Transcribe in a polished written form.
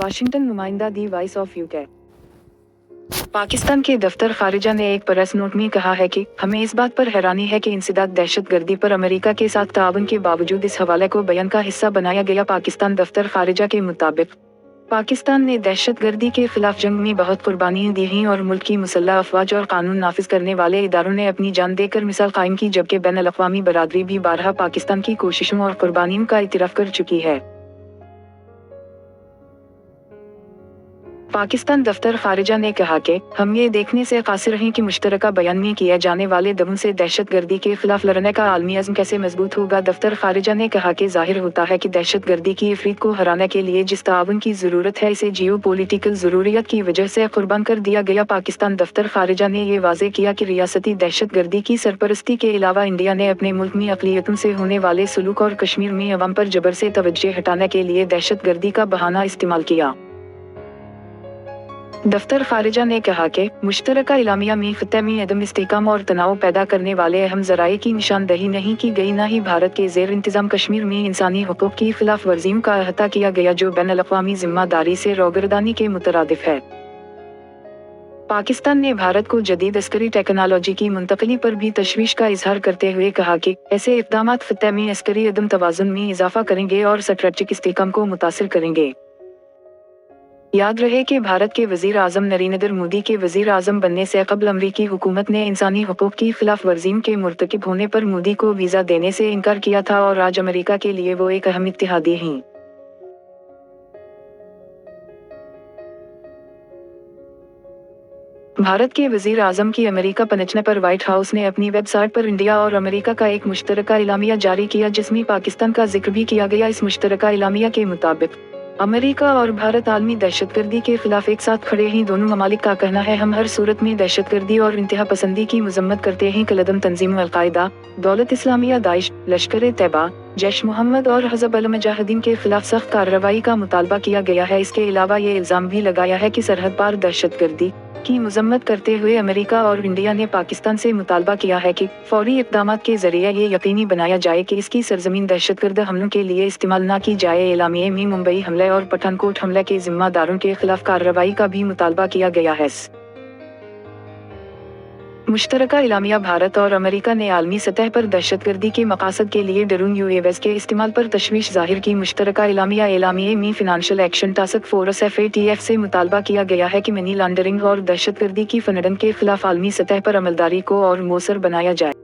Washington नुमाइंदा दी voice of UK. Pakistan के दफ्तर खारिजा ने एक प्रेस नोट में कहा है कि हमें इस बात पर हैरानी है कि इंसदाद दहशतगर्दी पर अमेरिका के साथ ताउन के बावजूद इस हवाले को बयान का हिस्सा बनाया गया। पाकिस्तान दफ्तर खारिजा के मुताबिक पाकिस्तान ने दहशतगर्दी के खिलाफ जंग में बहुत कुर्बानियां दी हैं और मुल्क की मुसल्लह अफवाज और कानून नाफिज करने वाले इदारों ने अपनी जान देकर मिसाल कायम की, जबकि बैनुल अक़वामी बरादरी भी बारहा पाकिस्तान की कोशिशों और कुर्बानियों का इतराफ़ कर चुकी है। पाकिस्तान दफ्तर खारिजा ने कहा कि हम ये देखने से कासिर हैं कि मुश्तरका बयान में किए जाने वाले दमों से दहशतगर्दी के खिलाफ लड़ने का आलमी अज़्म कैसे मजबूत होगा। दफ्तर खारिजा ने कहा कि जाहिर होता है कि दहशतगर्दी की इफरीत को हराने के लिए जिस ताउन की ज़रूरत है इसे जियो पोलिटिकल ज़रूरियत की वजह से कुर्बान कर दिया गया। पाकिस्तान दफ्तर खारिजा ने ये वाज़े किया कि रियासती दहशतगर्दी की सरपरस्ती के अलावा इंडिया ने अपने मुल्क में अक़लियतों से होने वाले सलूक और कश्मीर में अवाम पर जबर से तवज्जो हटाने के लिए दहशतगर्दी का बहाना इस्तेमाल किया। दफ्तर खारिजा ने कहा कि मुश्तरका इलामिया में खित्ते में अदम इस्तेहकाम और तनाव पैदा करने वाले अहम ज़राए की निशानदही नहीं की गई, न ही भारत के ज़ेर इंतज़ाम कश्मीर में इंसानी हुकूक़ की खिलाफ वर्जियों का अहाता किया गया जो बैनुल अक़वामी ज़िम्मेदारी से रोगर्दानी के मुतरादिफ है। पाकिस्तान ने भारत को जदीद अस्करी टेक्नोलॉजी की मुंतकली पर भी तशवीश का इजहार करते हुए कहा कि ऐसे इक़दामात खित्ते में अस्करी अदम तवाज़ुन में इजाफा करेंगे और स्ट्रेटेजिक इस्तेहकाम को मुतासिर करेंगे। याद रहे कि भारत के वज़ीर आज़म नरेंद्र मोदी के वज़ीर आज़म बनने से कबल अमरीकी हुकूमत ने इंसानी हुकूक़ की खिलाफ वर्जियों के मुर्तकिब होने पर मोदी को वीज़ा देने से इनकार किया था और आज अमेरिका के लिए वो एक अहम इत्तेहादी हैं। भारत के वज़ीर आज़म की अमेरिका पहुंचने पर व्हाइट हाउस ने अपनी वेबसाइट पर इंडिया और अमेरिका का एक मुश्तरका इलामिया जारी किया जिसमें पाकिस्तान का जिक्र भी किया गया। इस मुश्तरका इलामिया के मुताबिक अमेरिका और भारत आलमी दहशतगर्दी के खिलाफ एक साथ खड़े हैं। दोनों ममालिक का कहना है हम हर सूरत में दहशतगर्दी और इंतहा पसंदी की मजम्मत करते हैं। कलदम तंजीम अल-कायदा, दौलत इस्लामिया, दाइश, लश्कर तैयबा, जैश मोहम्मद और हज़ब अल मुजाहिदीन के खिलाफ सख्त कार्रवाई का मुतालबा किया गया है। इसके अलावा ये इल्ज़ाम भी लगाया है कि सरहद पार दहशतगर्दी की मजम्मत करते हुए अमेरिका और इंडिया ने पाकिस्तान से मुतालबा किया है कि फौरी इक़दामात के जरिए ये यकीनी बनाया जाए कि इसकी सरजमीन दहशतगर्द हमलों के लिए इस्तेमाल न की जाए। एलामिये में मुंबई हमले और पठानकोट हमले के जिम्मेदारों के खिलाफ कार्रवाई का भी मुतालबा किया गया है। मुश्तरका इलामिया भारत और अमेरिका ने आलमी सतह पर दहशतगर्दी के मकासद के लिए ड्रोन UAVs के इस्तेमाल पर तशवीश जाहिर की। मुश्तरका इलामिया एलामिये में financial action task force FATF से मुतालबा किया गया है कि मनी लॉन्ड्रिंग और दहशतगर्दी की फंडिंग के खिलाफ आलमी सतह पर अमलदारी को और मौसर बनाया जाए।